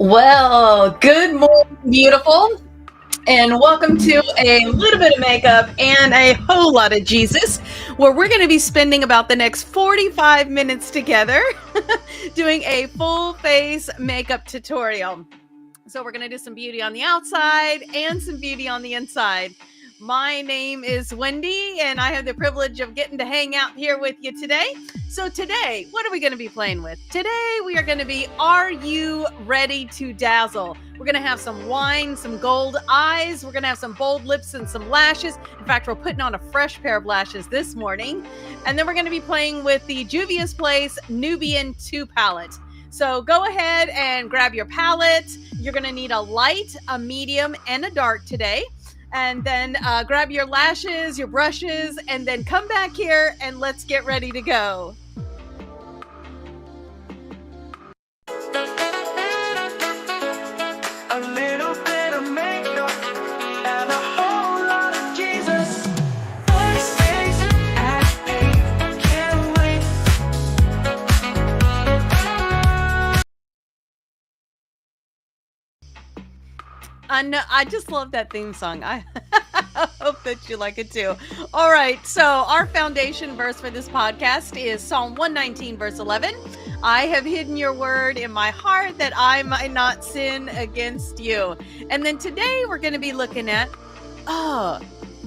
Well, good morning, beautiful, and welcome to a little bit of makeup and a whole lot of Jesus, where we're going to be spending about the next 45 minutes together doing a full face makeup tutorial. So we're going to do some beauty on the outside and some beauty on the inside. My name is Wendy, and I have the privilege of getting to hang out here with you today. So today, what are we going to be playing with? Today, we are going to be, are you ready to dazzle? We're going to have some wine, some gold eyes. We're going to have some bold lips and some lashes. In fact, we're putting on a fresh pair of lashes this morning. And then we're going to be playing with the Juvia's Place Nubian 2 palette. So go ahead and grab your palette. You're going to need a light, a medium, and a dark today. And then grab your lashes, your brushes, and then come back here and let's get ready to go. A little bit of makeup and a whole lot of Jesus. Voice, face, acting, can't wait. I just love that theme song. I hope that you like it too. All right, so our foundation verse for this podcast is Psalm 119, verse 11. I have hidden your word in my heart that I might not sin against you. And then today we're going to be looking at,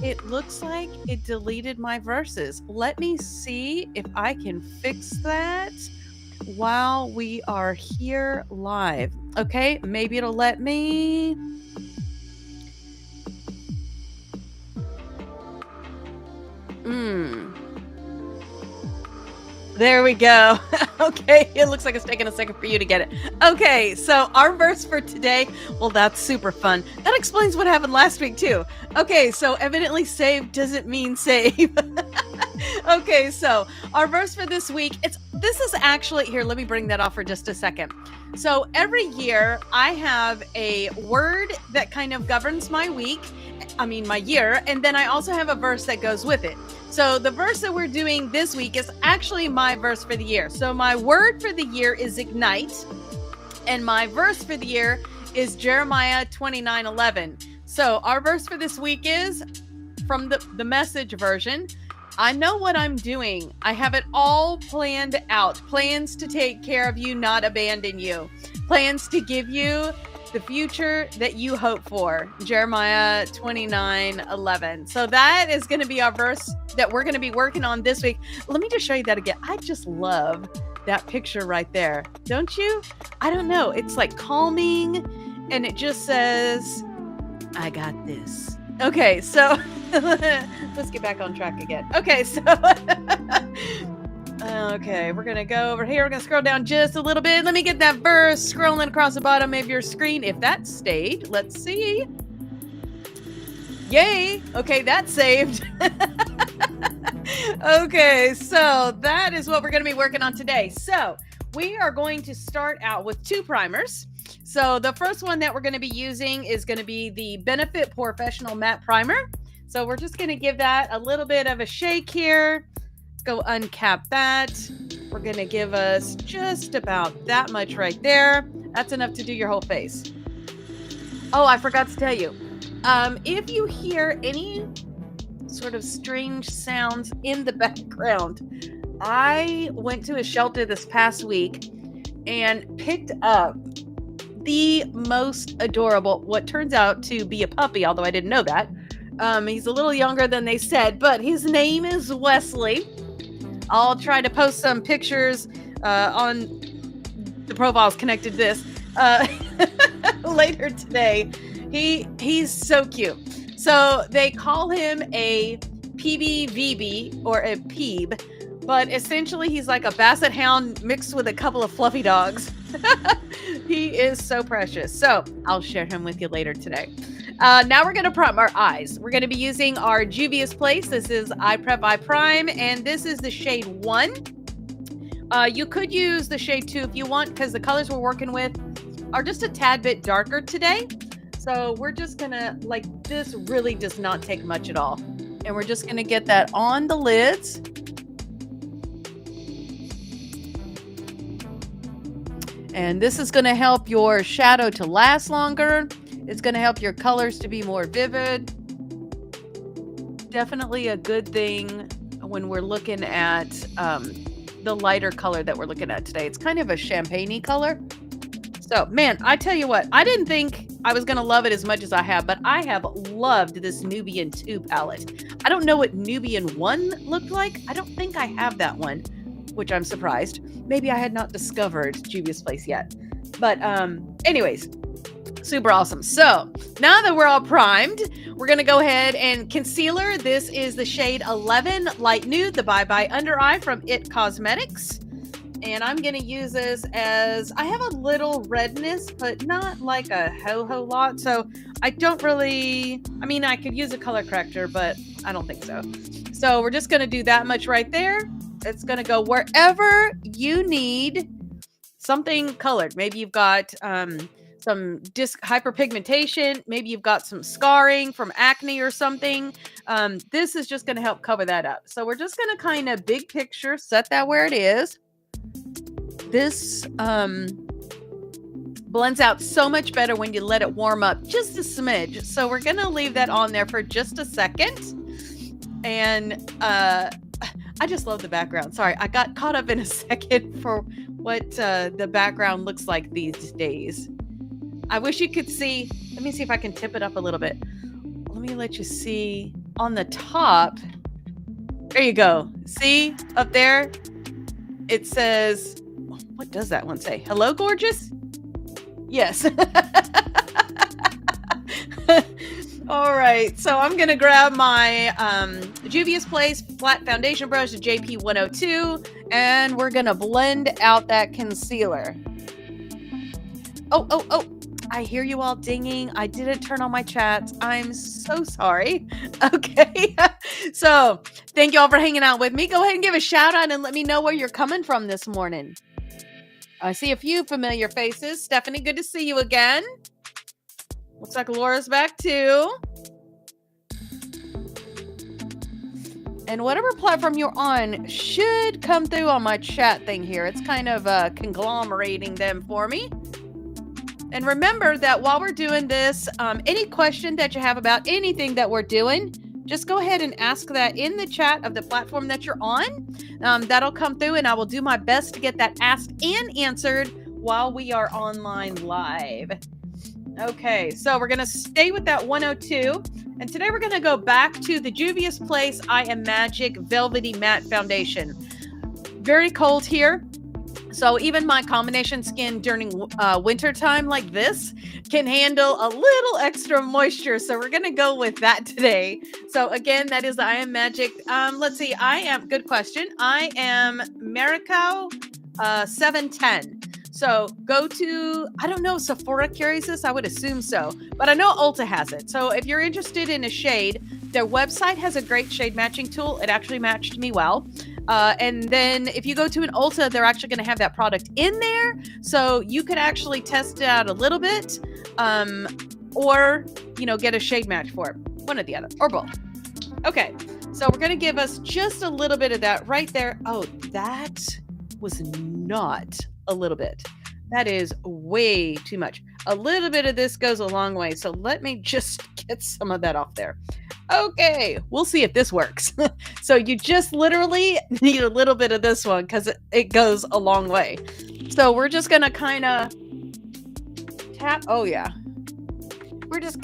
it looks like it deleted my verses. Let me see if I can fix that while we are here live. Okay, maybe it'll let me. There we go. Okay, it looks like it's taking a second for you to get it. Okay, so our verse for today, well, that's super fun. That explains what happened last week too. Okay, so evidently saved doesn't mean save. Okay, so our verse for this week, this is actually, here, let me bring that off for just a second. So every year I have a word that kind of governs my year, and then I also have a verse that goes with it. So the verse that we're doing this week is actually my verse for the year. So my word for the year is ignite, and my verse for the year is Jeremiah 29:11. So our verse for this week is from the Message version. I know what I'm doing. I have it all planned out. Plans to take care of you, not abandon you. Plans to give you the future that you hope for. Jeremiah 29:11. So that is going to be our verse that we're going to be working on this week. Let me just show you that again. I just love that picture right there. Don't you? I don't know. It's like calming, and it just says, I got this. Okay, so let's get back on track again. Okay, so okay, we're gonna go over here. We're gonna scroll down just a little bit. Let me get that verse scrolling across the bottom of your screen. If that stayed, let's see. Yay! Okay, that saved. Okay, so that is what we're gonna be working on today. So we are going to start out with 2 primers. So the first one that we're going to be using is going to be the Benefit Professional Matte Primer. So we're just going to give that a little bit of a shake here. Let's go uncap that. We're going to give us just about that much right there. That's enough to do your whole face. Oh, I forgot to tell you. If you hear any sort of strange sounds in the background, I went to a shelter this past week and picked up the most adorable, what turns out to be a puppy, although I didn't know that. He's a little younger than they said, but his name is Wesley. I'll try to post some pictures on the profiles connected to this later today. He's so cute. So they call him a PBVB or a Peeb, but essentially he's like a basset hound mixed with a couple of fluffy dogs. He is so precious. So I'll share him with you later today. Now we're going to prime our eyes. We're going to be using our Juvia's Place. This is Eye Prep Eye Prime, and this is the shade 1. You could use the shade 2 if you want, because the colors we're working with are just a tad bit darker today. So we're just going to, this really does not take much at all. And we're just going to get that on the lids. And this is going to help your shadow to last longer. It's going to help your colors to be more vivid. Definitely a good thing when we're looking at the lighter color that we're looking at today. It's kind of a champagne-y color. So, man, I tell you what, I didn't think I was going to love it as much as I have, but I have loved this Nubian 2 palette. I don't know what Nubian 1 looked like. I don't think I have that one, which I'm surprised. Maybe I had not discovered Juvia's Place yet. But anyways, super awesome. So now that we're all primed, we're going to go ahead and concealer. This is the shade 11 Light Nude, the Bye Bye Under Eye from It Cosmetics. And I'm going to use this as, I have a little redness, but not like a ho-ho lot. So I don't really, I mean, I could use a color corrector, but I don't think so. So we're just going to do that much right there. It's going to go wherever you need something colored. Maybe you've got some hyperpigmentation. Maybe you've got some scarring from acne or something. This is just going to help cover that up. So we're just going to kind of big picture, set that where it is. This blends out so much better when you let it warm up just a smidge. So we're going to leave that on there for just a second. And I just love the background. Sorry, I got caught up in a second for what the background looks like these days. I wish you could see. Let me see if I can tip it up a little bit. Let me let you see on the top. There you go. See up there? It says, what does that one say? Hello, gorgeous? Yes. All right. So I'm going to grab my Juvia's Place flat foundation brush, the JP 102, and we're going to blend out that concealer. Oh. I hear you all dinging. I didn't turn on my chats. I'm so sorry. Okay. So thank you all for hanging out with me. Go ahead and give a shout out and let me know where you're coming from this morning. I see a few familiar faces. Stephanie, good to see you again. Looks like Laura's back too. And whatever platform you're on should come through on my chat thing here. It's kind of conglomerating them for me. And remember that while we're doing this, any question that you have about anything that we're doing, just go ahead and ask that in the chat of the platform that you're on. That'll come through and I will do my best to get that asked and answered while we are online live. Okay, so we're going to stay with that 102. And today we're going to go back to the Juvia's Place I Am Magic Velvety Matte Foundation. Very cold here. So even my combination skin during winter time like this can handle a little extra moisture. So we're going to go with that today. So again, that is the I Am Magic. Let's see. Good question. I am Maricao 710. So go to, I don't know, Sephora carries this. I would assume so. But I know Ulta has it. So if you're interested in a shade, their website has a great shade matching tool. It actually matched me well. And then if you go to an Ulta, they're actually going to have that product in there. So you could actually test it out a little bit or, get a shade match for it. One or the other, or both. Okay, so we're going to give us just a little bit of that right there. Oh, that was not a little bit. That is way too much. A little bit of this goes a long way. So let me just get some of that off there. Okay, we'll see if this works. So you just literally need a little bit of this one because it goes a long way. So we're just going to kind of tap. Oh, yeah. I'm just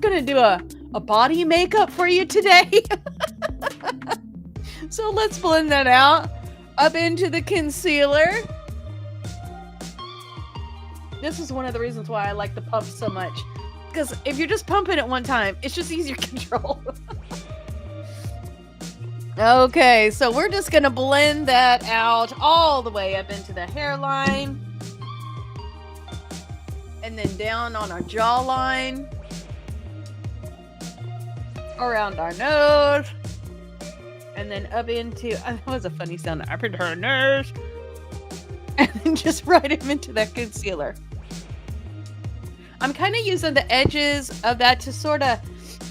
going to do a body makeup for you today. So let's blend that out up into the concealer. This is one of the reasons why I like the pump so much. Because if you're just pumping at one time, it's just easier control. Okay, so we're just going to blend that out all the way up into the hairline. And then down on our jawline. Around our nose. And then up into, that was a funny sound, up into her nose. And then just right up into that concealer. I'm kind of using the edges of that to sort of,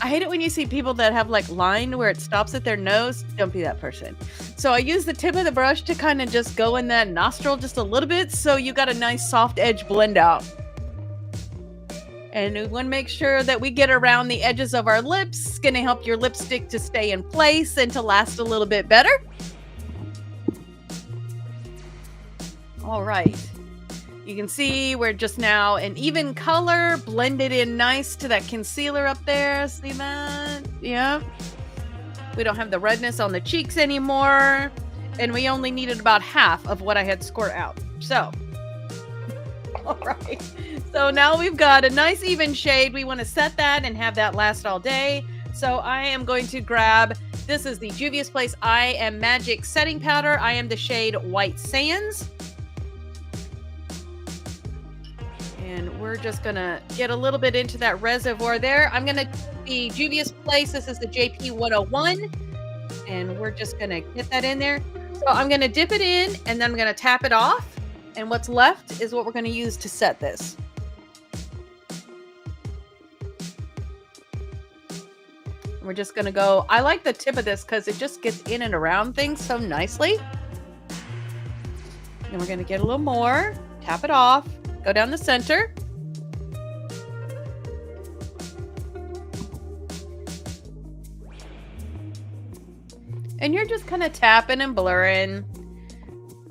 I hate it when you see people that have like line where it stops at their nose. Don't be that person. So I use the tip of the brush to kind of just go in that nostril just a little bit, so you got a nice soft edge blend out. And we want to make sure that we get around the edges of our lips. It's going to help your lipstick to stay in place and to last a little bit better. All right. You can see we're just now an even color, blended in nice to that concealer up there. See that? Yeah. We don't have the redness on the cheeks anymore. And we only needed about half of what I had scored out. So, all right. So now we've got a nice even shade. We want to set that and have that last all day. So I am going to grab, this is the Juvia's Place I Am Magic setting powder. I am the shade White Sands. And we're just going to get a little bit into that reservoir there. I'm going to the Juvia's Place. This is the JP 101. And we're just going to get that in there. So I'm going to dip it in and then I'm going to tap it off. And what's left is what we're going to use to set this. We're just going to go, I like the tip of this because it just gets in and around things so nicely. And we're going to get a little more, tap it off, go down the center. And you're just kind of tapping and blurring.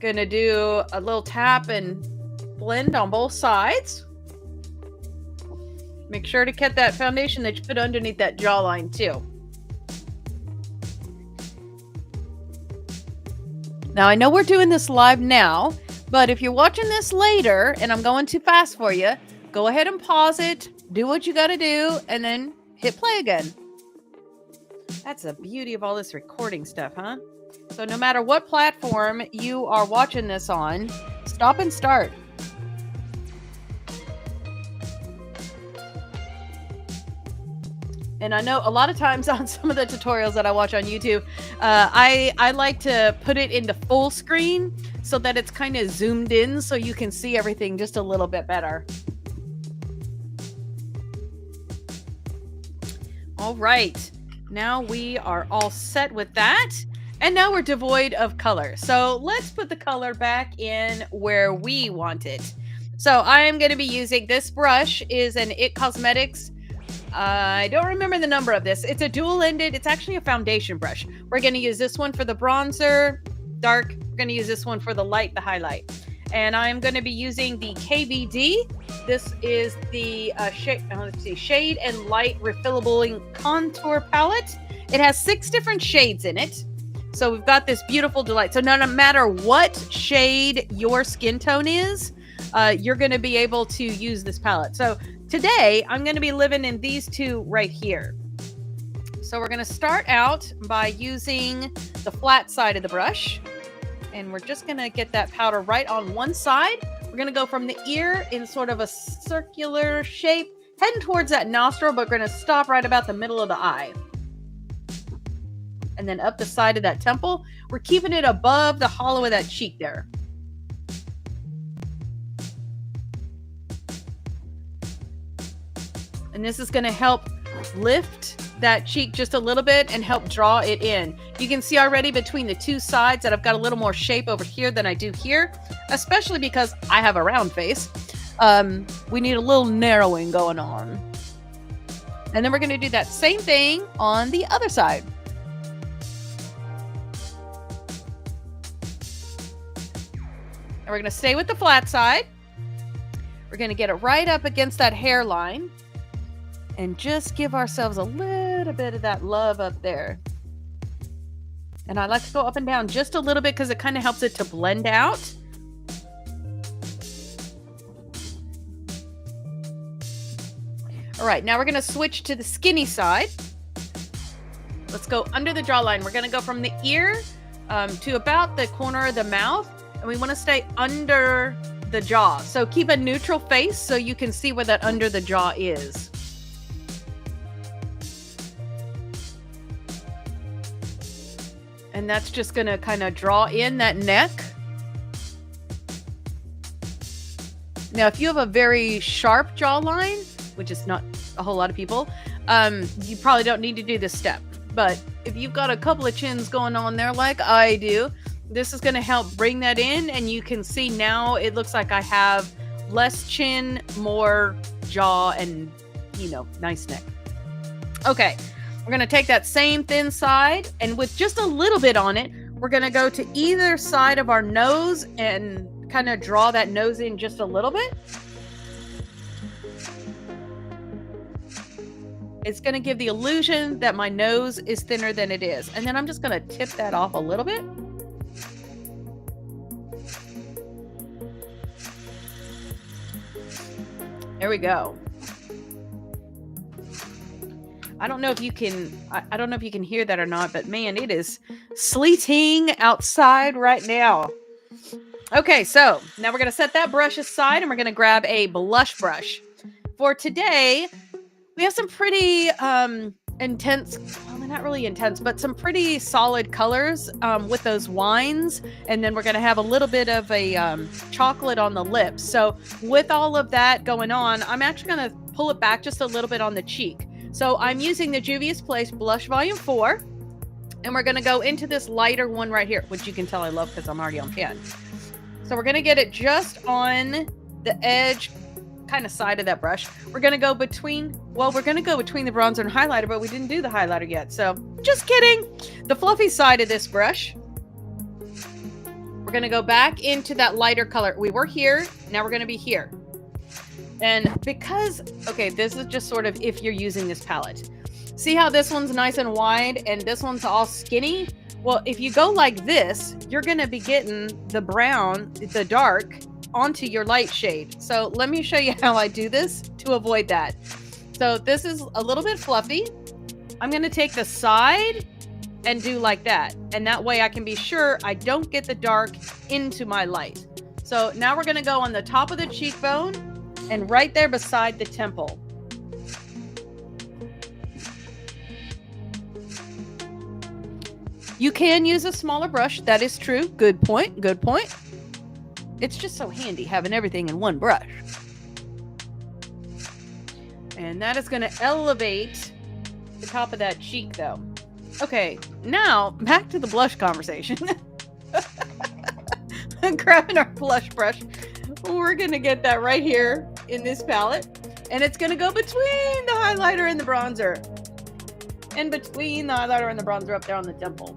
Gonna do a little tap and blend on both sides. Make sure to get that foundation that you put underneath that jawline too. Now I know we're doing this live now, but if you're watching this later and I'm going too fast for you, go ahead and pause it, do what you gotta do, and then hit play again. That's the beauty of all this recording stuff, huh? So no matter what platform you are watching this on, stop and start. And I know a lot of times on some of the tutorials that I watch on YouTube, I like to put it into full screen so that it's kind of zoomed in so you can see everything just a little bit better. All right. Now we are all set with that. And now we're devoid of color. So let's put the color back in where we want it. So I am going to be using this brush is an IT Cosmetics. I don't remember the number of this. It's a dual-ended. It's actually a foundation brush. We're going to use this one for the bronzer, dark. We're going to use this one for the light, the highlight. And I'm going to be using the KVD. This is the Shade and Light Refillable Contour Palette. It has 6 different shades in it. So we've got this beautiful delight. So no matter what shade your skin tone is, you're going to be able to use this palette. So today I'm going to be living in these two right here. So we're going to start out by using the flat side of the brush. And we're just going to get that powder right on one side. We're going to go from the ear in sort of a circular shape, heading towards that nostril, but we're going to stop right about the middle of the eye. And then up the side of that temple. We're keeping it above the hollow of that cheek there. And this is going to help lift that cheek just a little bit and help draw it in. You can see already between the two sides that I've got a little more shape over here than I do here, especially because I have a round face. We need a little narrowing going on. And then we're going to do that same thing on the other side. And we're going to stay with the flat side. We're going to get it right up against that hairline and just give ourselves a little bit of that love up there. And I like to go up and down just a little bit because it kind of helps it to blend out. All right, now we're going to switch to the skinny side. Let's go under the jawline. We're going to go from the ear to about the corner of the mouth. And we want to stay under the jaw. So keep a neutral face so you can see where that under the jaw is. And that's just going to kind of draw in that neck. Now, if you have a very sharp jawline, which is not a whole lot of people, you probably don't need to do this step. But if you've got a couple of chins going on there like I do, this is going to help bring that in. And you can see now it looks like I have less chin, more jaw, and, nice neck. Okay, we're going to take that same thin side, and with just a little bit on it, we're going to go to either side of our nose and kind of draw that nose in just a little bit. It's going to give the illusion that my nose is thinner than it is. And then I'm just going to tip that off a little bit. There we go. I don't know if you can hear that or not, but man, it is sleeting outside right now. Okay, so now we're going to set that brush aside and we're going to grab a blush brush. For today, we have some pretty intense, well, they're not really intense, but some pretty solid colors with those wines. And then we're going to have a little bit of a chocolate on the lips. So with all of that going on, I'm actually going to pull it back just a little bit on the cheek. So I'm using the Juvia's Place Blush Volume 4. And we're going to go into this lighter one right here, which you can tell I love because I'm already on pan. So we're going to get it just on the edge kind of side of that brush. We're going to go between the bronzer and highlighter, but we didn't do the highlighter yet. So just kidding. The fluffy side of this brush. We're going to go back into that lighter color. We were here. Now we're going to be here. And because, okay, this is just sort of if you're using this palette. See how this one's nice and wide and this one's all skinny? Well, if you go like this, you're going to be getting the brown, the dark, onto your light shade. So let me show you how I do this to avoid that. So this is a little bit fluffy. I'm going to take the side and do like that. And that way I can be sure I don't get the dark into my light. So now we're going to go on the top of the cheekbone and right there beside the temple. You can use a smaller brush. That is true. Good point. Good point. It's just so handy having everything in one brush. And that is going to elevate the top of that cheek though. Okay, now back to the blush conversation. I'm grabbing our blush brush. We're going to get that right here in this palette. And it's going to go between the highlighter and the bronzer. And between the highlighter and the bronzer up there on the temple.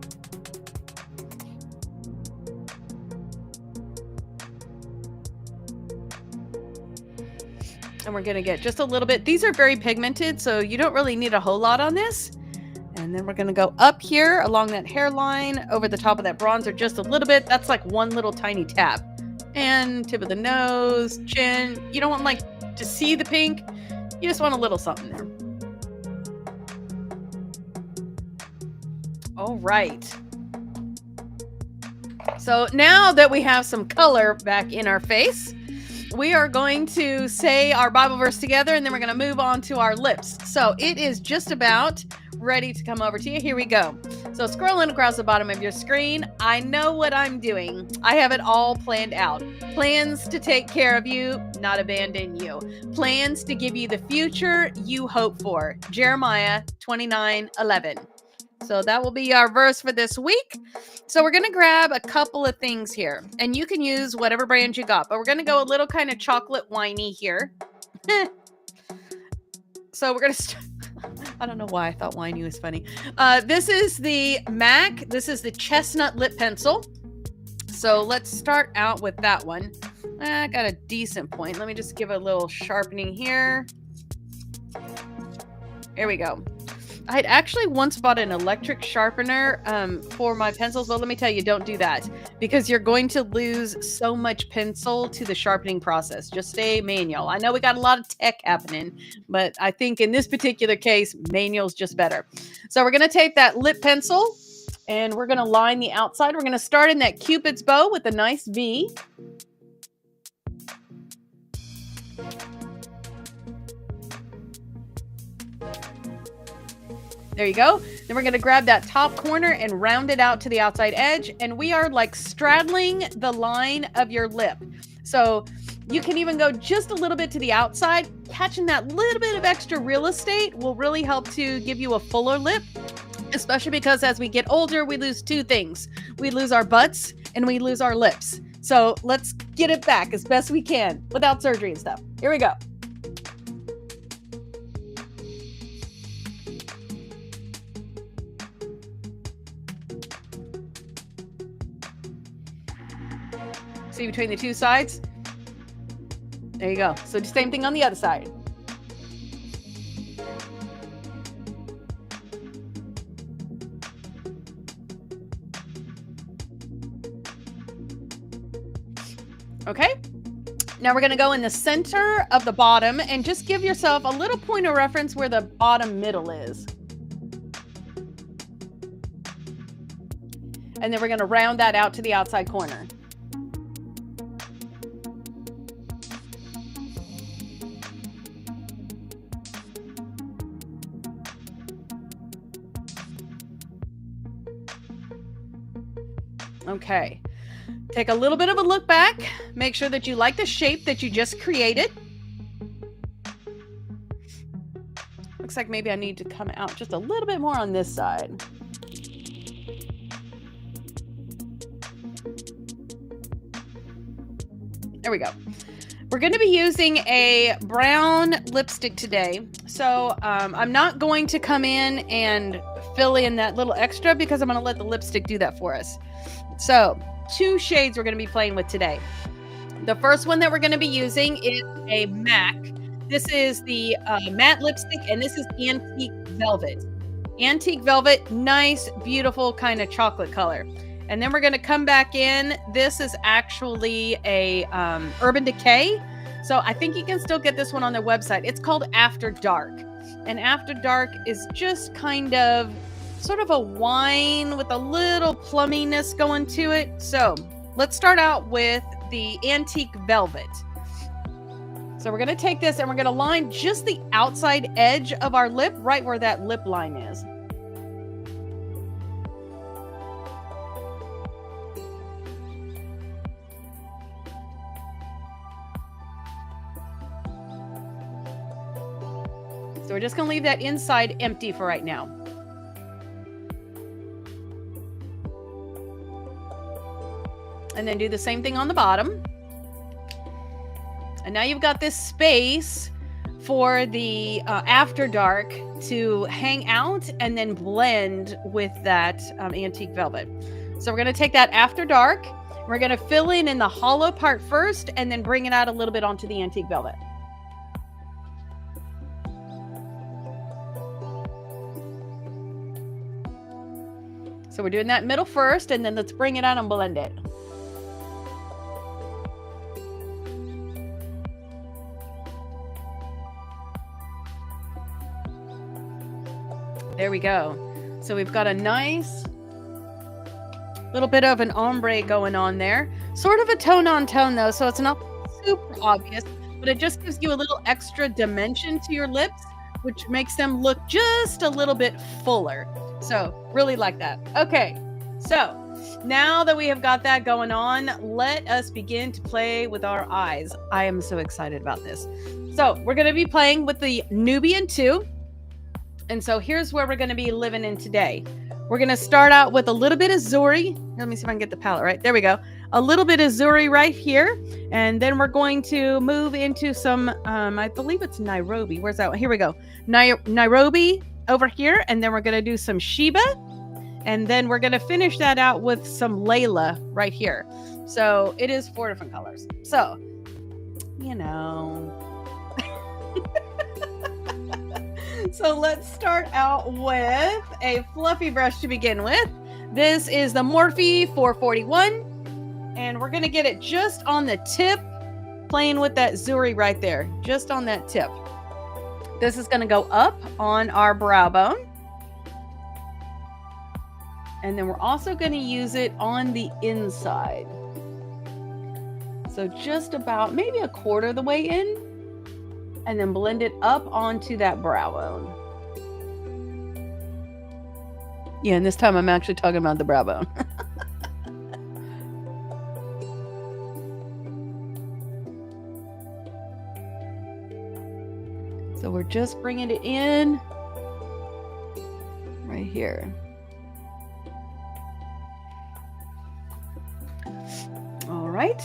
And we're going to get just a little bit. These are very pigmented, so you don't really need a whole lot on this. And then we're going to go up here along that hairline, over the top of that bronzer just a little bit. That's like one little tiny tap. And tip of the nose, chin. You don't want like to see the pink. You just want a little something there. All right. So now that we have some color back in our face, we are going to say our Bible verse together, and then we're going to move on to our lips. So it is just about ready to come over to you. Here we go. So scrolling across the bottom of your screen, I know what I'm doing. I have it all planned out. Plans to take care of you, not abandon you. Plans to give you the future you hope for. Jeremiah 29:11. So that will be our verse for this week. So we're going to grab a couple of things here, and you can use whatever brand you got, but we're going to go a little kind of chocolate winey here. So we're going to I don't know why I thought winey was funny. This is the MAC. This is the chestnut lip pencil. So let's start out with that one. I got a decent point. Let me just give a little sharpening here. There we go. I had actually once bought an electric sharpener for my pencils, but let me tell you, don't do that because you're going to lose so much pencil to the sharpening process. Just stay manual. I know we got a lot of tech happening, but I think in this particular case, manual's just better. So we're going to take that lip pencil and we're going to line the outside. We're going to start in that Cupid's bow with a nice V. There you go. Then we're going to grab that top corner and round it out to the outside edge. And we are like straddling the line of your lip. So you can even go just a little bit to the outside. Catching that little bit of extra real estate will really help to give you a fuller lip. especially because as we get older, we lose two things. We lose our butts and we lose our lips. So let's get it back as best we can without surgery and stuff. Here we go. See between the two sides? There you go. So the same thing on the other side. Okay. Now we're going to go in the center of the bottom and just give yourself a little point of reference where the bottom middle is. And then we're going to round that out to the outside corner. Okay. Take a little bit of a look back. Make sure that you like the shape that you just created. Looks like maybe I need to come out just a little bit more on this side. There we go. We're going to be using a brown lipstick today. So I'm not going to come in and fill in that little extra because I'm going to let the lipstick do that for us. So 2 shades we're going to be playing with today. The first one that we're going to be using is a MAC. This is the matte lipstick, and this is Antique Velvet. Antique Velvet, nice, beautiful kind of chocolate color. And then we're going to come back in. This is actually a Urban Decay. So I think you can still get this one on their website. It's called After Dark. And After Dark is just kind of sort of a wine with a little plumminess going to it. So let's start out with the Antique Velvet. So we're going to take this and we're going to line just the outside edge of our lip, right where that lip line is. So we're just going to leave that inside empty for right now. And then do the same thing on the bottom. And now you've got this space for the After Dark to hang out and then blend with that Antique Velvet. So we're going to take that After Dark. We're going to fill in the hollow part first and then bring it out a little bit onto the Antique Velvet. So we're doing that middle first, and then let's bring it out and blend it. There we go. So we've got a nice little bit of an ombre going on there. Sort of a tone on tone though, so it's not super obvious, but it just gives you a little extra dimension to your lips, which makes them look just a little bit fuller. So really like that. Okay, so now that we have got that going on, let us begin to play with our eyes. I am so excited about this. So we're going to be playing with the Nubian 2. And so here's where we're going to be living in today. We're going to start out with a little bit of Zuri. Let me see if I can get the palette right. There we go. A little bit of Zuri right here. And then we're going to move into some, I believe it's Nairobi. Where's that one? Here we go. Nairobi over here. And then we're going to do some Sheba. And then we're going to finish that out with some Layla right here. So it is 4 different colors. So, you know. So let's start out with a fluffy brush to begin with. This is the Morphe 441. And we're going to get it just on the tip, playing with that Zuri right there. Just on that tip. This is going to go up on our brow bone. And then we're also going to use it on the inside. So just about maybe a quarter of the way in. And then blend it up onto that brow bone. Yeah, and this time I'm actually talking about the brow bone. So we're just bringing it in right here. right.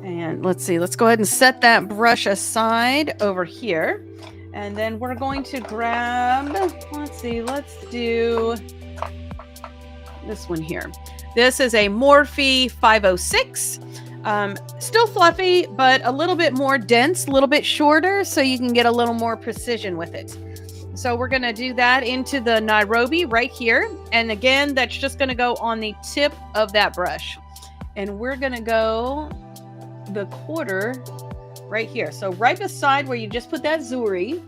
And let's see, let's go ahead and set that brush aside over here. And then we're going to grab, let's do this one here. This is a Morphe 506. Still fluffy, but a little bit more dense, a little bit shorter, so you can get a little more precision with it. So we're going to do that into the Nairobi right here. And again, that's just going to go on the tip of that brush. And we're going to go the quarter right here. So right beside where you just put that Zuri.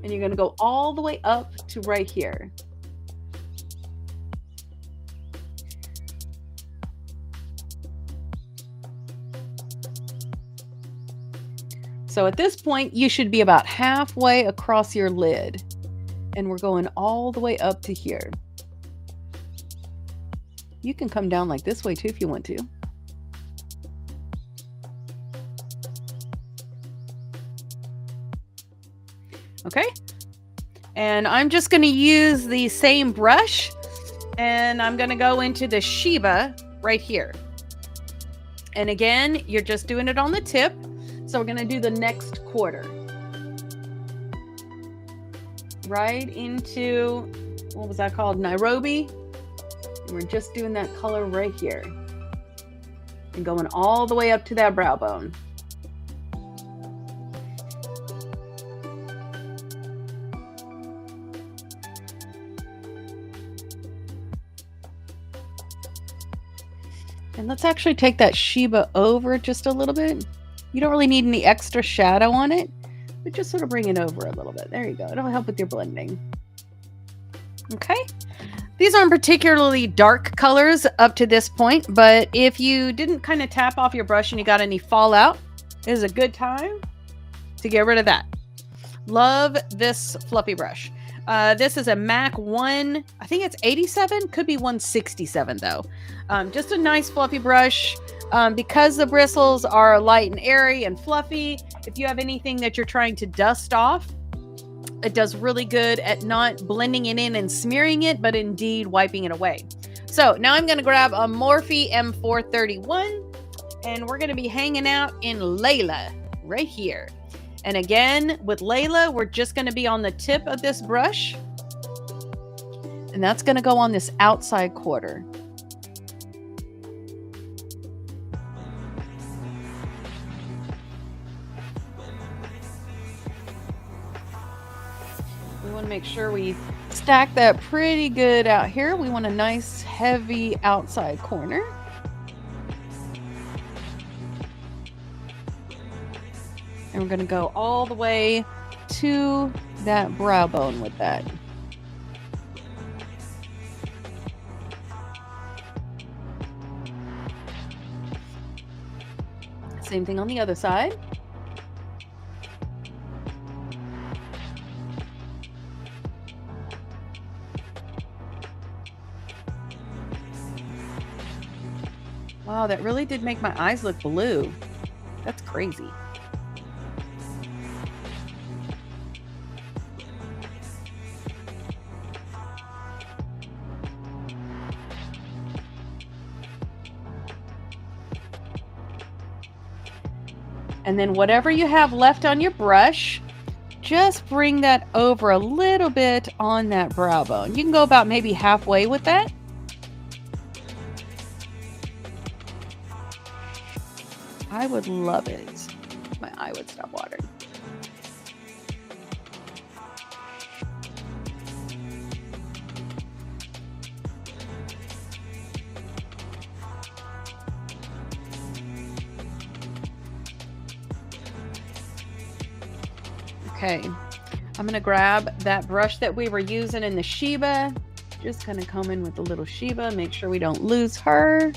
And you're going to go all the way up to right here. So at this point, you should be about halfway across your lid. And we're going all the way up to here. You can come down like this way too if you want to. Okay. And I'm just going to use the same brush. And I'm going to go into the Sheba right here. And again, you're just doing it on the tip. So we're going to do the next quarter. Right into, what was that called? Nairobi. And we're just doing that color right here. And going all the way up to that brow bone. And let's actually take that Sheba over just a little bit. You don't really need any extra shadow on it, but just sort of bring it over a little bit. There you go. It'll help with your blending. Okay. These aren't particularly dark colors up to this point, but if you didn't kind of tap off your brush and you got any fallout, it is a good time to get rid of that. Love this fluffy brush. This is a MAC 1, I think it's 87, could be 167 though. Just a nice fluffy brush. Because the bristles are light and airy and fluffy, if you have anything that you're trying to dust off, it does really good at not blending it in and smearing it, but indeed wiping it away. So now I'm going to grab a Morphe M431 and we're going to be hanging out in Layla right here. And again, with Layla, we're just going to be on the tip of this brush. And that's going to go on this outside quarter. We want to make sure we stack that pretty good out here. We want a nice, heavy outside corner. And we're going to go all the way to that brow bone with that. Same thing on the other side. Wow, that really did make my eyes look blue. That's crazy. And then whatever you have left on your brush, just bring that over a little bit on that brow bone. You can go about maybe halfway with that. I would love it. My eye would stop watering. Okay, I'm going to grab that brush that we were using in the Sheba. Just going to come in with the little Sheba, make sure we don't lose her.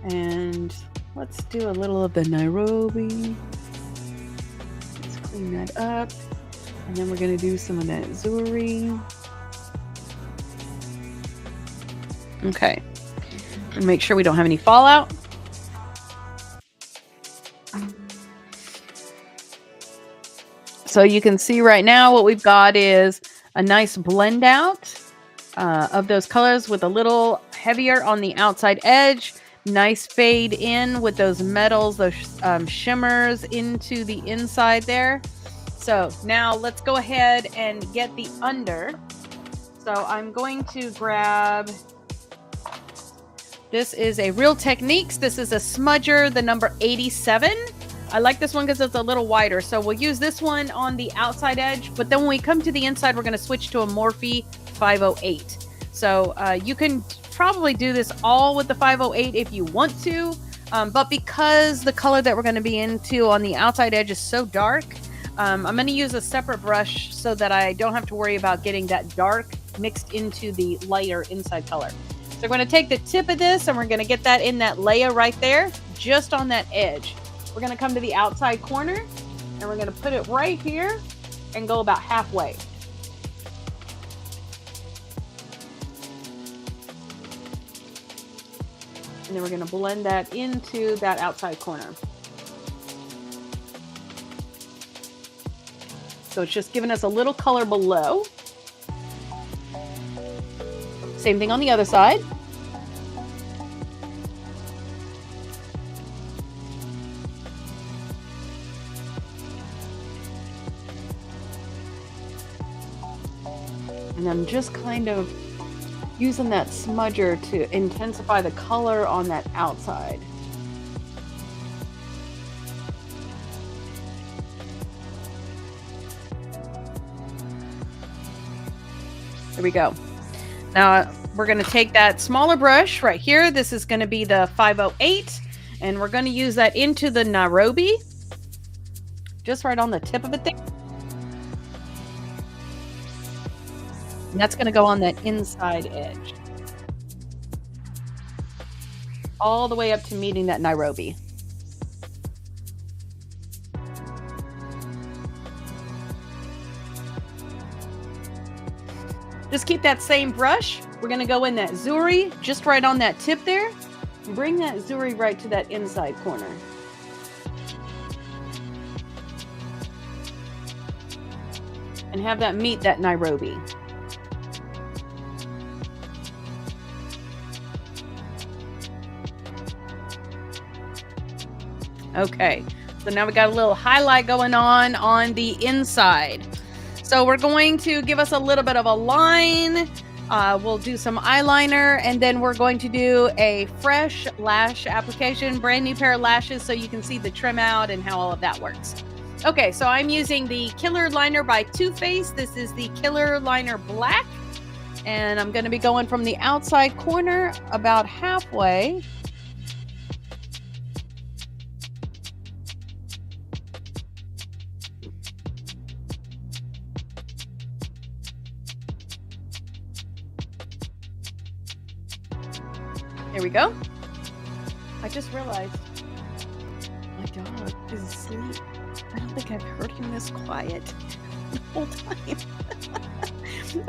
And let's do a little of the Nairobi. Let's clean that up. And then we're going to do some of that Zuri. Okay. And make sure we don't have any fallout. So you can see right now what we've got is a nice blend out of those colors with a little heavier on the outside edge. Nice fade in with those metals, those shimmers into the inside there. So now let's go ahead and get the under. So I'm going to grab, this is a Real Techniques. This is a smudger, the number 87. I like this one because it's a little wider. So we'll use this one on the outside edge, but then when we come to the inside, we're going to switch to a Morphe 508. So you can probably do this all with the 508 if you want to, but because the color that we're going to be into on the outside edge is so dark, I'm going to use a separate brush so that I don't have to worry about getting that dark mixed into the lighter inside color. So we're going to take the tip of this and we're going to get that in that layer right there, just on that edge. We're going to come to the outside corner and we're going to put it right here and go about halfway. And then we're going to blend that into that outside corner. So it's just giving us a little color below. Same thing on the other side. And I'm just kind of using that smudger to intensify the color on that outside. There we go. Now we're going to take that smaller brush right here. This is going to be the 508, and we're going to use that into the Nairobi, just right on the tip of it there. And that's going to go on that inside edge, all the way up to meeting that Nairobi. Just keep that same brush. We're going to go in that Zuri, just right on that tip there. Bring that Zuri right to that inside corner. And have that meet that Nairobi. Okay, so now we got a little highlight going on the inside. So we're going to give us a little bit of a line. We'll do some eyeliner, and then we're going to do a fresh lash application, brand new pair of lashes, so you can see the trim out and how all of that works. Okay, so I'm using the Killer Liner by Too Faced. This is the Killer Liner Black, and I'm going to be going from the outside corner about halfway. Here we go. I just realized my dog is asleep. I don't think I've heard him this quiet the whole time.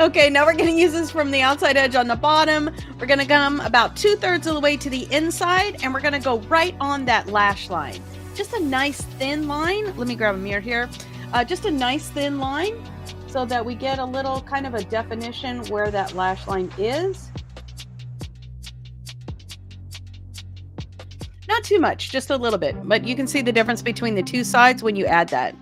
Okay, now we're going to use this from the outside edge on the bottom. We're going to come about 2/3 of the way to the inside, and we're going to go right on that lash line. Just a nice thin line. Let me grab a mirror here. Just a nice thin line so that we get a little kind of a definition where that lash line is. Not too much, just a little bit, but you can see the difference between the two sides when you add that.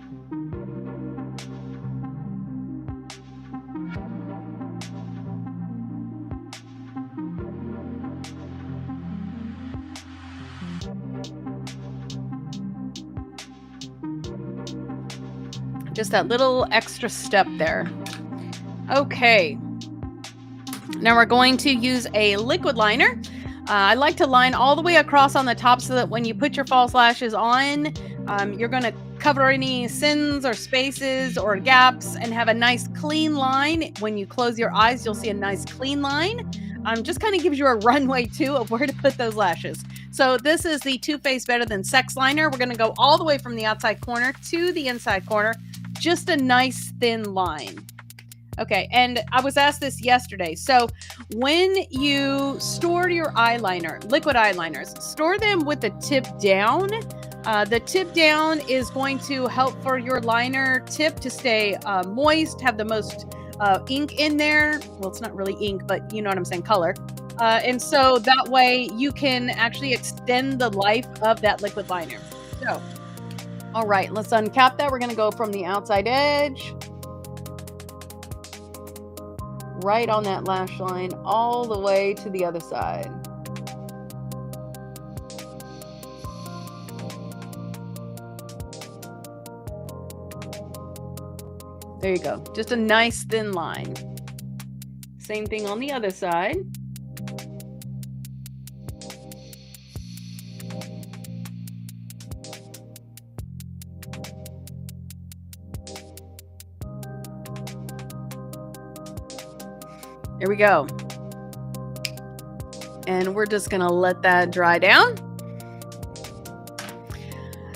Just that little extra step there. Okay. Now we're going to use a liquid liner. I like to line all the way across on the top so that when you put your false lashes on, you're going to cover any sins or spaces or gaps and have a nice clean line. When you close your eyes, you'll see a nice clean line. Just kind of gives you a runway too of where to put those lashes. So this is the Too Faced Better Than Sex liner. We're going to go all the way from the outside corner to the inside corner. Just a nice thin line. Okay, and I was asked this yesterday. So when you store your eyeliner, liquid eyeliners, store them with the tip down. The tip down is going to help for your liner tip to stay moist, have the most ink in there. Well, it's not really ink, but you know what I'm saying, color. And so that way you can actually extend the life of that liquid liner. So, all right, let's uncap that. We're going to go from the outside edge, right on that lash line, all the way to the other side. There you go. Just a nice thin line. Same thing on the other side. There we go. And we're just going to let that dry down.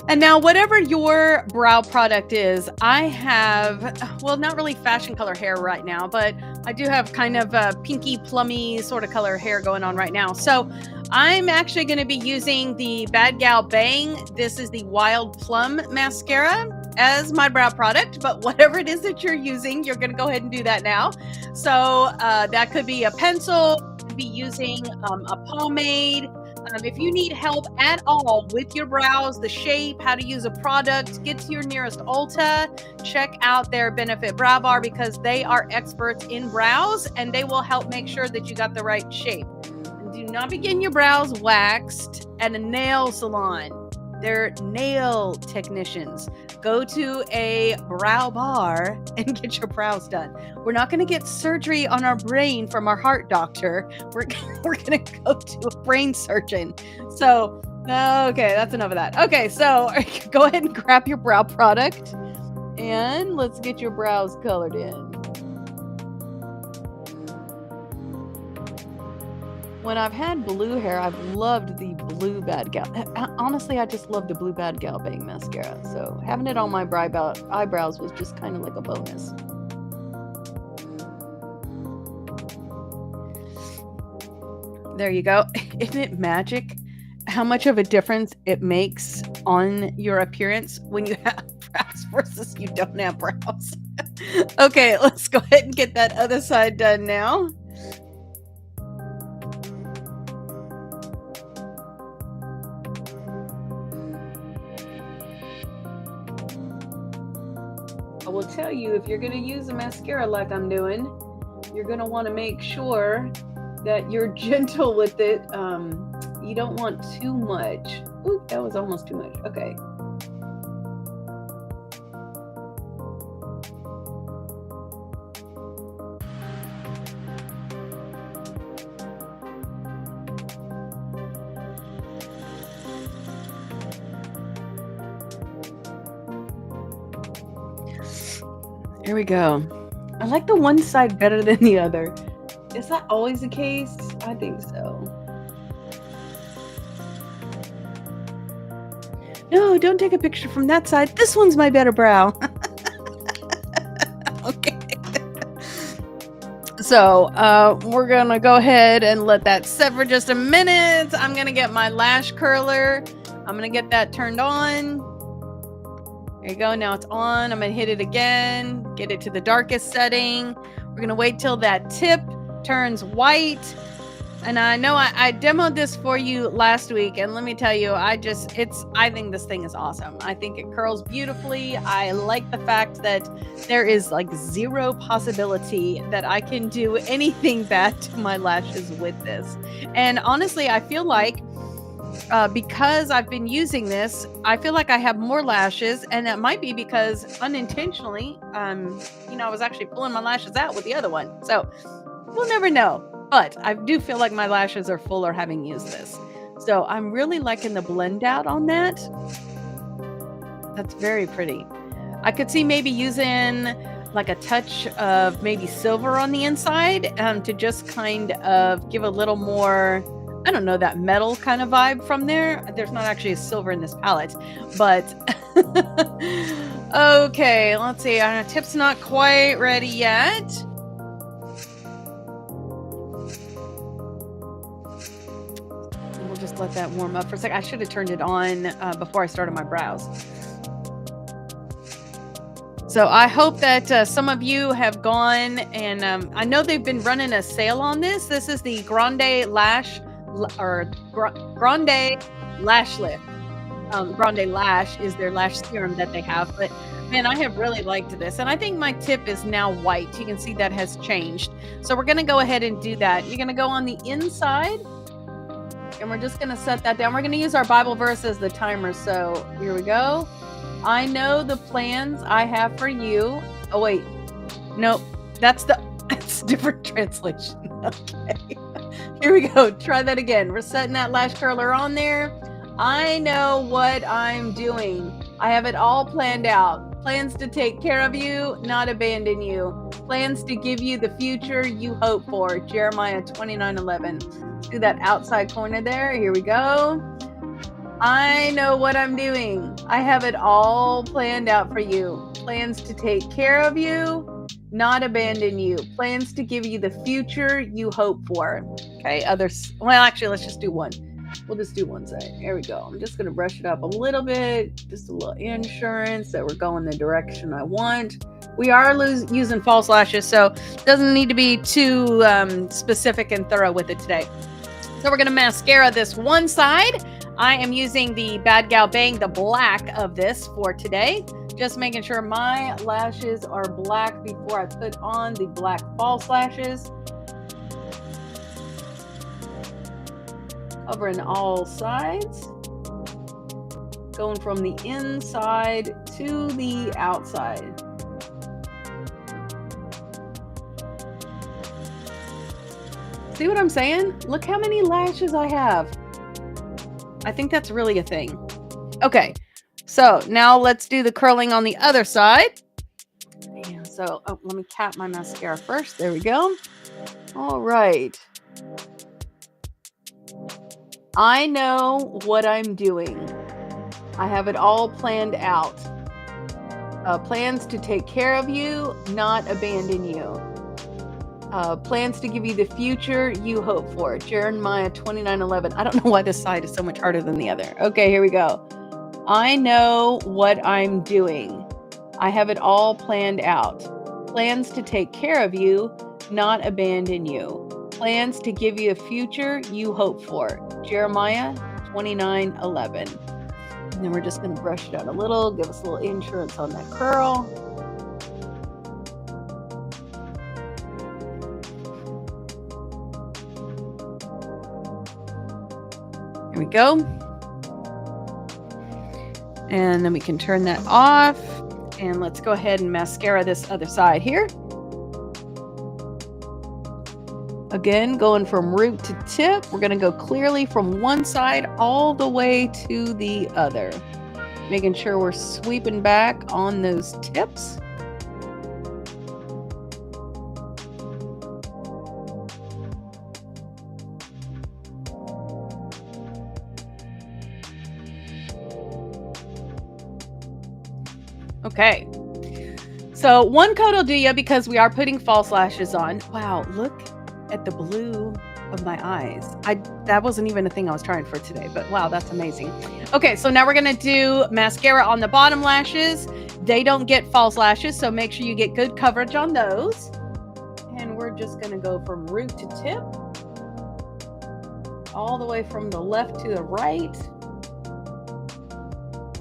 And now, whatever your brow product is, I have, well, not really fashion color hair right now, but I do have kind of a pinky plummy sort of color hair going on right now. So I'm actually going to be using the Bad Gal Bang. This is the Wild Plum Mascara as my brow product, but whatever it is that you're using, you're going to go ahead and do that now. So that could be a pencil, could be using a pomade. If you need help at all with your brows, the shape, how to use a product, get to your nearest Ulta. Check out their Benefit Brow Bar because they are experts in brows and they will help make sure that you got the right shape. And do not begin your brows waxed at a nail salon. They're nail technicians. Go to a brow bar and get your brows done. We're not going to get surgery on our brain from our heart doctor. We're going to go to a brain surgeon. So, okay, that's enough of that. Okay, so go ahead and grab your brow product and let's get your brows colored in. When I've had blue hair, I've loved the blue Bad Gal. Honestly, I just love the blue Bad Gal Bang mascara. So having it on my eyebrows was just kind of like a bonus. There you go. Isn't it magic how much of a difference it makes on your appearance when you have brows versus you don't have brows? Okay, let's go ahead and get that other side done now. I will tell you, if you're going to use a mascara like I'm doing, you're going to want to make sure that you're gentle with it. You don't want too much. Ooh, that was almost too much. Okay. There we go. I like the one side better than the other. Is that always the case? I think so. No, don't take a picture from that side. This one's my better brow. Okay. So we're going to go ahead and let that set for just a minute. I'm going to get my lash curler. I'm going to get that turned on. There you go. Now it's on. I'm going to hit it again. Get it to the darkest setting. We're going to wait till that tip turns white. And I know I demoed this for you last week. And let me tell you, I think this thing is awesome. I think it curls beautifully. I like the fact that there is like zero possibility that I can do anything bad to my lashes with this. And honestly, I feel like because I've been using this, I feel like I have more lashes, and that might be because unintentionally, I was actually pulling my lashes out with the other one. So we'll never know. But I do feel like my lashes are fuller having used this. So I'm really liking the blend out on that. That's very pretty. I could see maybe using like a touch of maybe silver on the inside to just kind of give a little more, I don't know, that metal kind of vibe from there. There's not actually a silver in this palette, but okay, let's see. Our tip's not quite ready yet. We'll just let that warm up for a second. I should have turned it on before I started my brows. So I hope that some of you have gone, and I know they've been running a sale on this. This is the Grande Lash Lift. Grande Lash is their lash serum that they have, but man, I have really liked this, and I think my tip is now white. You can see that has changed. So we're going to go ahead and do that. You're going to go on the inside, and we're just going to set that down. We're going to use our Bible verse as the timer. So here we go. I know the plans I have for you. Oh wait, no, that's a different translation. Okay, here we go. Try that again. We're setting that lash curler on there. I know what I'm doing. I have it all planned out. Plans to take care of you, not abandon you. Plans to give you the future you hope for. Jeremiah 29:11. Let's do that outside corner there. Here we go. I know what I'm doing. I have it all planned out for you. Plans to take care of you, not abandon you. Plans to give you the future you hope for. Okay, well, actually, let's just do one. We'll just do one side. Here we go. I'm just going to brush it up a little bit. Just a little insurance that we're going the direction I want. We are using false lashes, so it doesn't need to be too specific and thorough with it today. So we're going to mascara this one side. I am using the Bad Gal Bang, the black of this for today. Just making sure my lashes are black before I put on the black false lashes. Covering all sides. Going from the inside to the outside. See what I'm saying? Look how many lashes I have. I think that's really a thing. Okay, so now let's do the curling on the other side. Yeah, so let me cap my mascara first. There we go. All right. I know what I'm doing. I have it all planned out. Plans to take care of you, not abandon you. Plans to give you the future you hope for. Jeremiah 29:11. I don't know why this side is so much harder than the other. Okay, here we go. I know what I'm doing. I have it all planned out. Plans to take care of you, not abandon you. Plans to give you a future you hope for. Jeremiah 29:11. And then we're just going to brush it out a little, give us a little insurance on that curl. Here we go. And then we can turn that off. And let's go ahead and mascara this other side here. Again, going from root to tip. We're going to go clearly from one side all the way to the other. Making sure we're sweeping back on those tips. Okay, so one coat will do you because we are putting false lashes on. Wow, look at the blue of my eyes. That wasn't even a thing I was trying for today, but wow, that's amazing. Okay, so now we're gonna do mascara on the bottom lashes. They don't get false lashes, so make sure you get good coverage on those. And we're just gonna go from root to tip, all the way from the left to the right.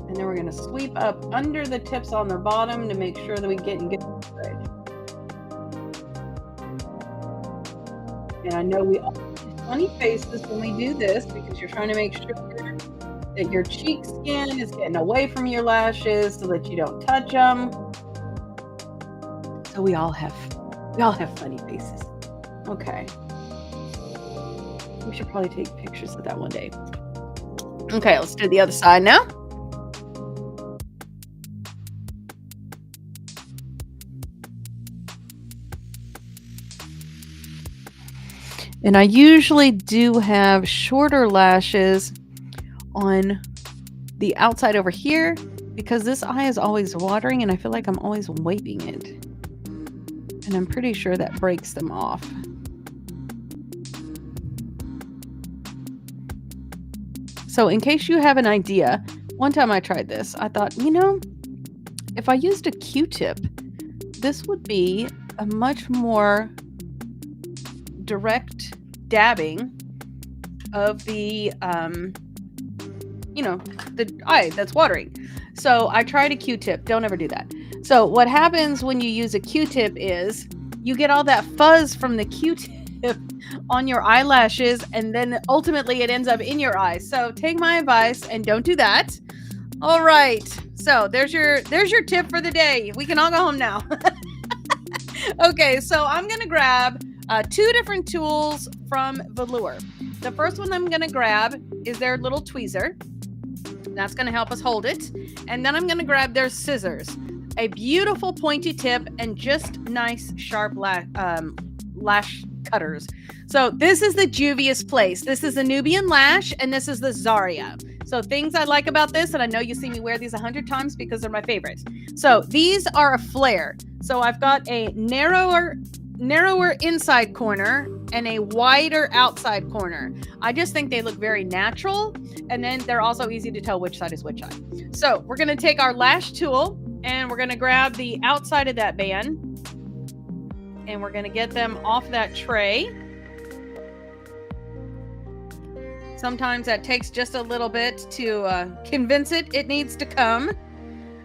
And then we're going to sweep up under the tips on the bottom to make sure that we get good coverage. And I know we all have funny faces when we do this because you're trying to make sure that your cheek skin is getting away from your lashes so that you don't touch them. So we all have funny faces. Okay. We should probably take pictures of that one day. Okay, let's do the other side now. And I usually do have shorter lashes on the outside over here because this eye is always watering and I feel like I'm always wiping it. And I'm pretty sure that breaks them off. So in case you have an idea, one time I tried this. I thought, if I used a Q-tip, this would be a much more direct dabbing of the the eye that's watering. So I tried a Q-tip. Don't ever do that. So what happens when you use a Q-tip is you get all that fuzz from the Q-tip on your eyelashes, and then ultimately it ends up in your eyes. So take my advice and don't do that. All right. So there's your tip for the day. We can all go home now. Okay, so I'm going to grab 2 different tools from Velour. The first one I'm going to grab is their little tweezer. That's going to help us hold it. And then I'm going to grab their scissors. A beautiful pointy tip and just nice sharp lash cutters. So this is the Juvia's Place. This is the Nubian Lash, and this is the Zaria. So things I like about this, and I know you see me wear these 100 times because they're my favorite. So these are a flare. So I've got a narrower inside corner and a wider outside corner. I just think they look very natural, and then they're also easy to tell which side is which side. So we're going to take our lash tool and we're going to grab the outside of that band, and we're going to get them off that tray. Sometimes that takes just a little bit to convince it needs to come.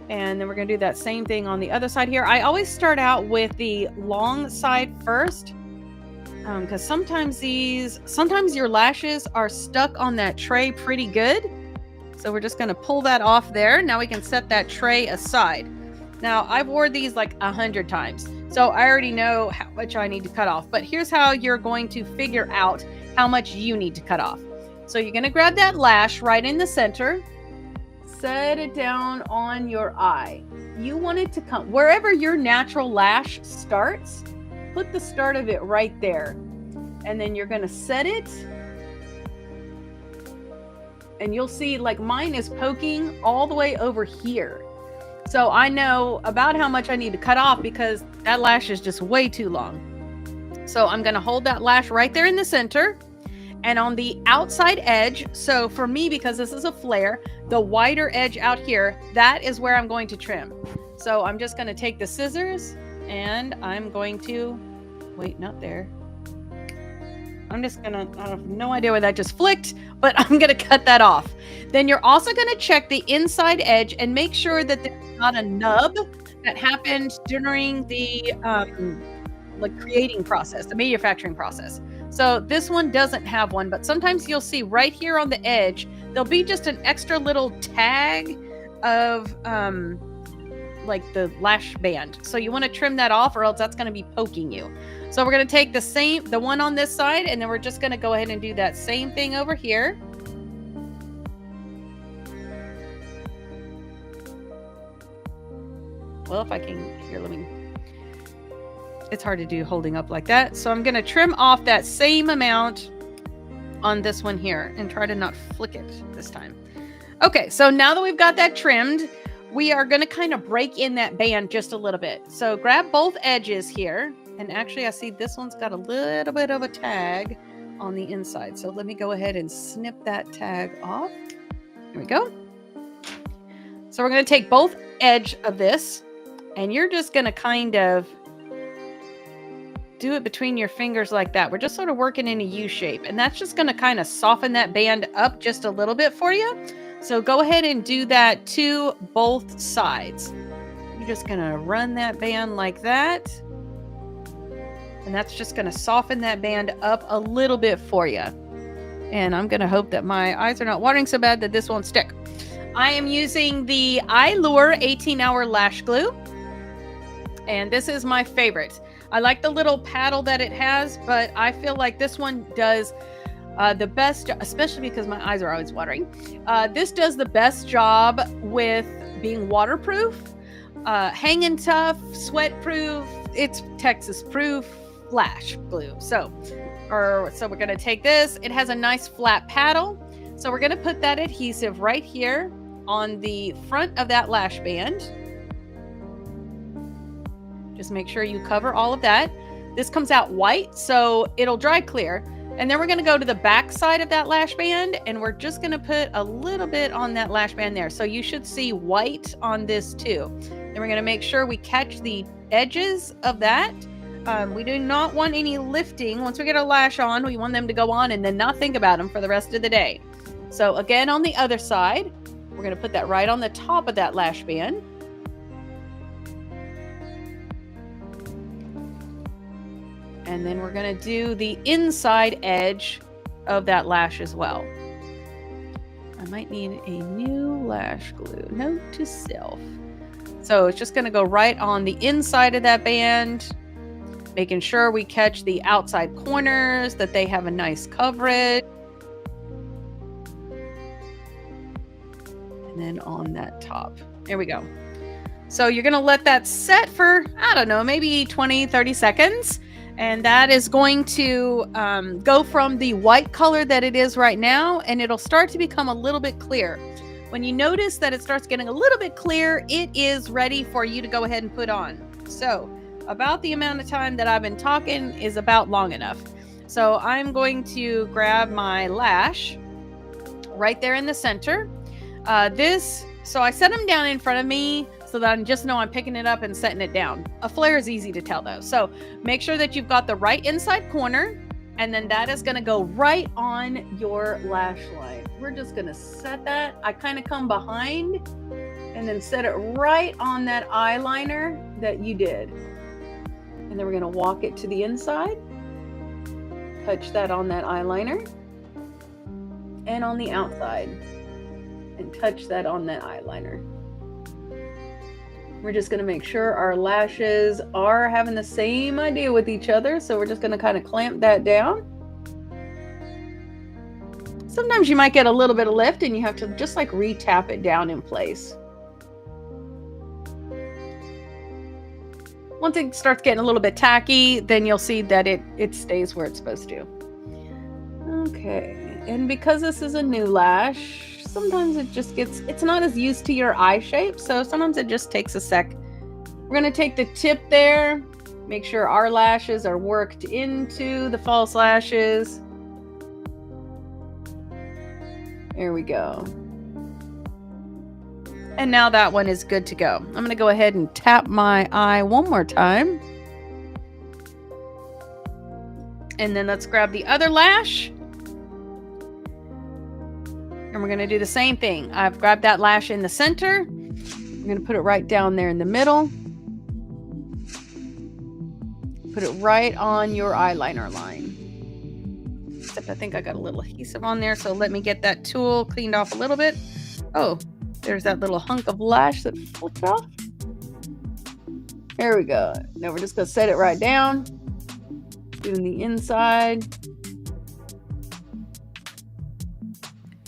And then we're going to do that same thing on the other side here. I always start out with the long side first, because sometimes your lashes are stuck on that tray pretty good. So we're just going to pull that off there. Now we can set that tray aside. Now I've worn these like 100 times, so I already know how much I need to cut off. But here's how you're going to figure out how much you need to cut off. So you're going to grab that lash right in the center, set it down on your eye. You want it to come wherever your natural lash starts. Put the start of it right there. And then you're going to set it. And you'll see like mine is poking all the way over here. So I know about how much I need to cut off because that lash is just way too long. So I'm going to hold that lash right there in the center. And on the outside edge, so for me, because this is a flare, the wider edge out here, that is where I'm going to trim. So I'm just going to take the scissors and I'm going to, wait, not there. I'm just going to, I have no idea where that just flicked, but I'm going to cut that off. Then you're also going to check the inside edge and make sure that there's not a nub that happened during the creating process, the manufacturing process. So this one doesn't have one, but sometimes you'll see right here on the edge, there'll be just an extra little tag of like the lash band. So you want to trim that off or else that's going to be poking you. So we're going to take the one on this side, and then we're just going to go ahead and do that same thing over here. Well, if I can, here, let me, it's hard to do holding up like that. So I'm going to trim off that same amount on this one here and try to not flick it this time. Okay, so now that we've got that trimmed, we are going to kind of break in that band just a little bit. So grab both edges here. And actually, I see this one's got a little bit of a tag on the inside. So let me go ahead and snip that tag off. Here we go. So we're going to take both edge of this, and you're just going to kind of do it between your fingers like that. We're just sort of working in a U shape, and that's just going to kind of soften that band up just a little bit for you. So go ahead and do that to both sides. You're just going to run that band like that. And that's just going to soften that band up a little bit for you. And I'm going to hope that my eyes are not watering so bad that this won't stick. I am using the iLure 18-hour lash glue. And this is my favorite. I like the little paddle that it has, but I feel like this one does the best, especially because my eyes are always watering. This does the best job with being waterproof, hanging tough, sweat proof. It's Texas proof lash glue. So we're going to take this. It has a nice flat paddle. So we're going to put that adhesive right here on the front of that lash band. Just make sure you cover all of that. This comes out white, so it'll dry clear. And then we're going to go to the back side of that lash band, and we're just going to put a little bit on that lash band there. So you should see white on this too. Then we're going to make sure we catch the edges of that. We do not want any lifting. Once we get our lash on, we want them to go on and then not think about them for the rest of the day. So again, on the other side, we're going to put that right on the top of that lash band. And then we're going to do the inside edge of that lash as well. I might need a new lash glue. Note to self. So it's just going to go right on the inside of that band, making sure we catch the outside corners, that they have a nice coverage. And then on that top. There we go. So you're going to let that set for, I don't know, maybe 20, 30 seconds. And that is going to go from the white color that it is right now, and it'll start to become a little bit clear. When you notice that it starts getting a little bit clear, it is ready for you to go ahead and put on. So about the amount of time that I've been talking is about long enough. So I'm going to grab my lash right there in the center. So I set them down in front of me so that I just know I'm picking it up and setting it down. A flare is easy to tell though. So make sure that you've got the right inside corner, and then that is going to go right on your lash line. We're just going to set that. I kind of come behind and then set it right on that eyeliner that you did. And then we're going to walk it to the inside, touch that on that eyeliner, and on the outside, and touch that on that eyeliner. We're just going to make sure our lashes are having the same idea with each other. So we're just going to kind of clamp that down. Sometimes you might get a little bit of lift and you have to just like re-tap it down in place. Once it starts getting a little bit tacky, then you'll see that it stays where it's supposed to. Okay. And because this is a new lash, sometimes it just it's not as used to your eye shape, so sometimes it just takes a sec. We're going to take the tip there, make sure our lashes are worked into the false lashes. There we go. And now that one is good to go. I'm going to go ahead and tap my eye one more time. And then let's grab the other lash. And we're going to do the same thing. I've grabbed that lash in the center. I'm going to put it right down there in the middle. Put it right on your eyeliner line. Except I think I got a little adhesive on there, so let me get that tool cleaned off a little bit. Oh, there's that little hunk of lash that flipped off. There we go. Now we're just going to set it right down. Doing the inside.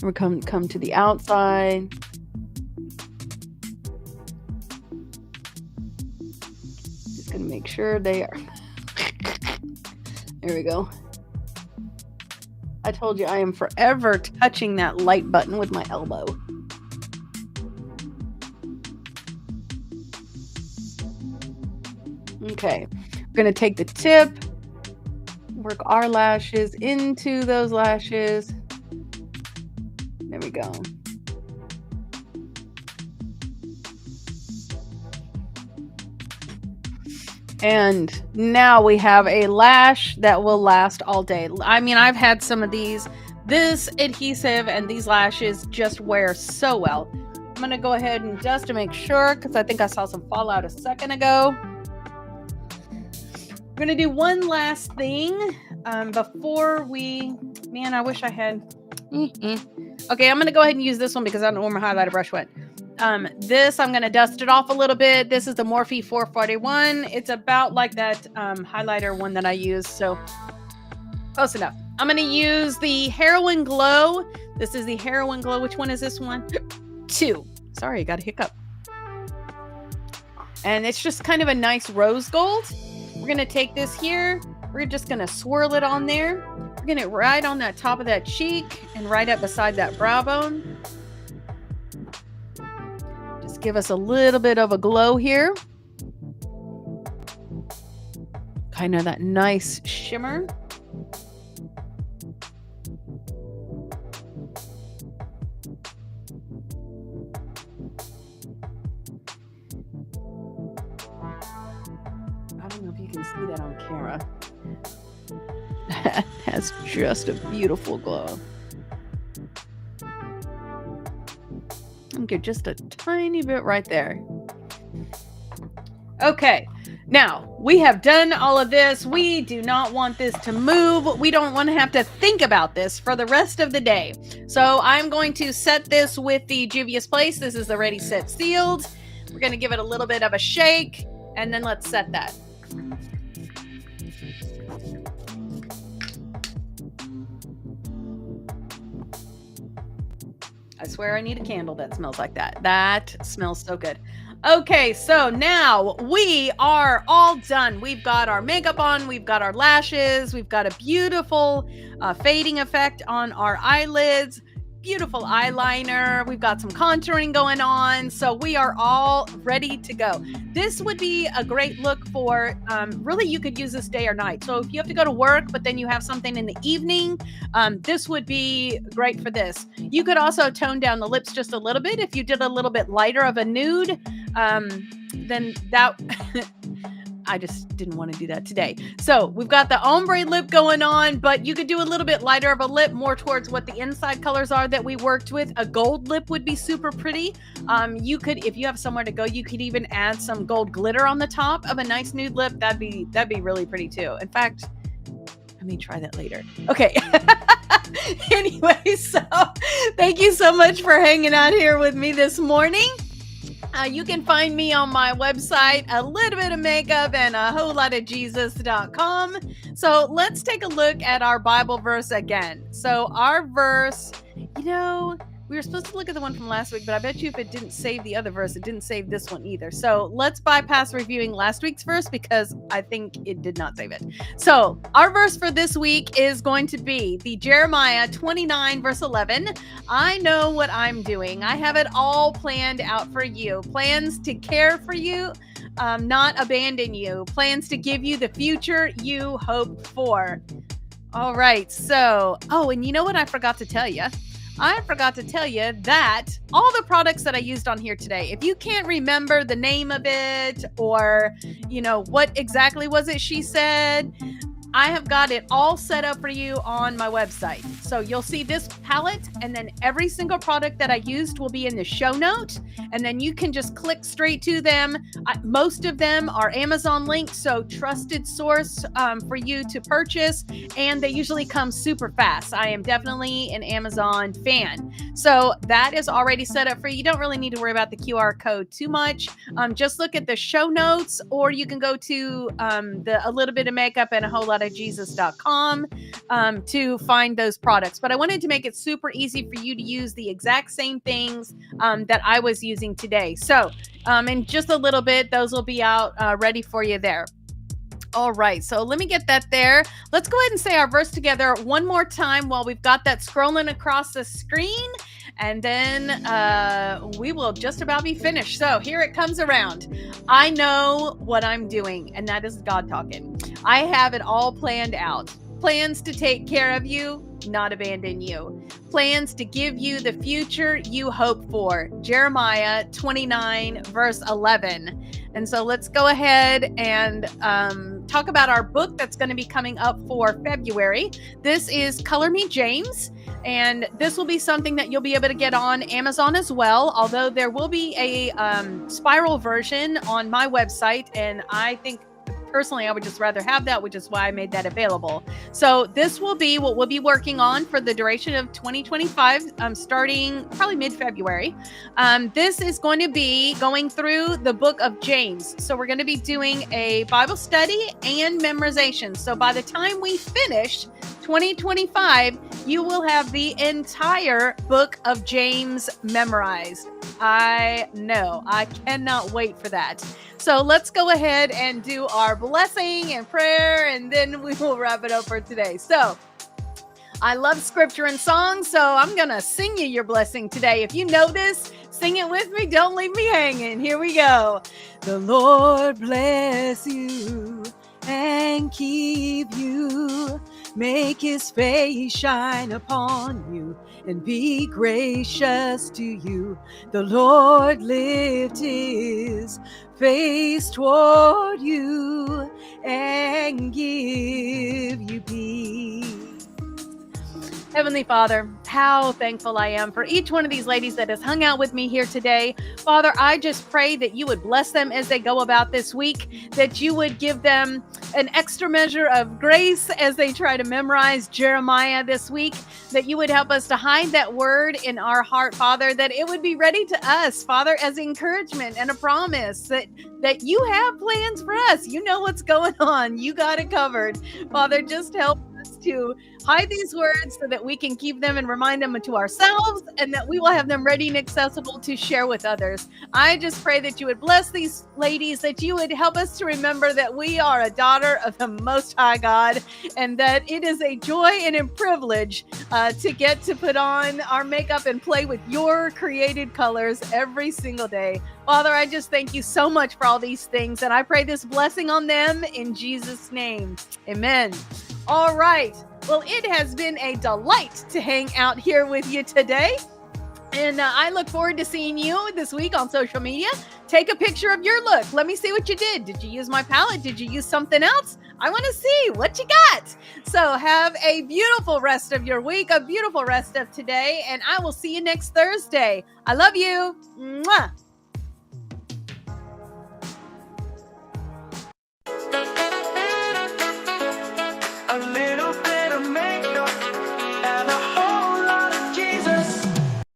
We're come to the outside. Just gonna make sure they are. There we go. I told you I am forever touching that light button with my elbow. Okay, we're gonna take the tip, work our lashes into those lashes. There we go. And now we have a lash that will last all day. I mean, I've had some of these. This adhesive and these lashes just wear so well. I'm going to go ahead and dust to make sure, because I think I saw some fallout a second ago. We're going to do one last thing before we... Man, I wish I had... Okay, I'm going to go ahead and use this one because I don't know where my highlighter brush went. This, I'm going to dust it off a little bit. This is the Morphe 441. It's about like that highlighter one that I use, so close enough. I'm going to use the Heroin Glow. This is the Heroin Glow. Which one is this one? 2. Sorry, I got a hiccup. And it's just kind of a nice rose gold. We're going to take this here. We're just going to swirl it on there. We're going to right on that top of that cheek and right up beside that brow bone. Just give us a little bit of a glow here. Kind of that nice shimmer. see that on camera. That has just a beautiful glow. Okay, just a tiny bit right there. Okay, now we have done all of this. We do not want this to move. We don't want to have to think about this for the rest of the day. So I'm going to set this with the Juvia's Place. This is the Ready, Set, Sealed. We're going to give it a little bit of a shake, and then let's set that. I swear I need a candle that smells like that. That smells so good. Okay, so now we are all done. We've got our makeup on, we've got our lashes, we've got a beautiful fading effect on our eyelids, beautiful eyeliner, we've got some contouring going on, so we are all ready to go. This would be a great look for, really you could use this day or night. So if you have to go to work, but then you have something in the evening, this would be great for this. You could also tone down the lips just a little bit. If you did a little bit lighter of a nude, then that... I just didn't want to do that today. So we've got the ombre lip going on, but you could do a little bit lighter of a lip, more towards what the inside colors are that we worked with. A gold lip would be super pretty. You could, if you have somewhere to go, you could even add some gold glitter on the top of a nice nude lip. That'd be really pretty too. In fact, let me try that later. Okay. Anyway, so thank you so much for hanging out here with me this morning. You can find me on my website, a little bit of makeup and a whole lot of Jesus.com. So let's take a look at our Bible verse again. So our verse, we were supposed to look at the one from last week, but I bet you if it didn't save the other verse, it didn't save this one either. So let's bypass reviewing last week's verse because I think it did not save it. So our verse for this week is going to be the Jeremiah 29 verse 11. I know what I'm doing. I have it all planned out for you. Plans to care for you, not abandon you. Plans to give you the future you hoped for. All right. So, and you know what I forgot to tell you? I forgot to tell you that all the products that I used on here today, if you can't remember the name of it or, what exactly was it she said, I have got it all set up for you on my website. So you'll see this palette, and then every single product that I used will be in the show note, and then you can just click straight to them. Most of them are Amazon links, so trusted source for you to purchase, and they usually come super fast. I am definitely an Amazon fan. So that is already set up for you. You don't really need to worry about the QR code too much. Just look at the show notes, or you can go to a little bit of makeup and a whole lot of Jesus.com to find those products. But I wanted to make it super easy for you to use the exact same things that I was using today. So in just a little bit, those will be out ready for you there. All right, so let me get that there. Let's go ahead and say our verse together one more time while we've got that scrolling across the screen, and then we will just about be finished. So here it comes around. I know what I'm doing, and that is God talking. I have it all planned out. Plans to take care of you, not abandon you. Plans to give you the future you hope for. Jeremiah 29 verse 11. And so let's go ahead and talk about our book that's going to be coming up for February. This is Color Me James. And this will be something that you'll be able to get on Amazon as well, although there will be a spiral version on my website. And I think personally, I would just rather have that, which is why I made that available. So this will be what we'll be working on for the duration of 2025, starting probably mid-February. This is going to be going through the book of James. So we're going to be doing a Bible study and memorization. So by the time we finish 2025, you will have the entire book of James memorized. I know. I cannot wait for that. So let's go ahead and do our blessing and prayer, and then we will wrap it up for today. So I love scripture and songs, so I'm going to sing you your blessing today. If you know this, sing it with me. Don't leave me hanging. Here we go. The Lord bless you and keep you. make his face shine upon you, and be gracious to you. The Lord lift his face toward you and give you peace. Heavenly Father, how thankful I am for each one of these ladies that has hung out with me here today. Father, I just pray that you would bless them as they go about this week, that you would give them an extra measure of grace as they try to memorize Jeremiah this week, that you would help us to hide that word in our heart, Father, that it would be ready to us, Father, as encouragement and a promise that you have plans for us. You know what's going on. You got it covered. Father, just help us to hide these words so that we can keep them and remind them to ourselves, and that we will have them ready and accessible to share with others. I just pray that you would bless these ladies, that you would help us to remember that we are a daughter of the Most High God, and that it is a joy and a privilege to get to put on our makeup and play with your created colors every single day. Father, I just thank you so much for all these things, and I pray this blessing on them in Jesus' name. Amen. All right. Well, it has been a delight to hang out here with you today. And I look forward to seeing you this week on social media. Take a picture of your look. Let me see what you did. Did you use my palette? Did you use something else? I want to see what you got. So have a beautiful rest of your week, a beautiful rest of today, and I will see you next Thursday. I love you. Mwah.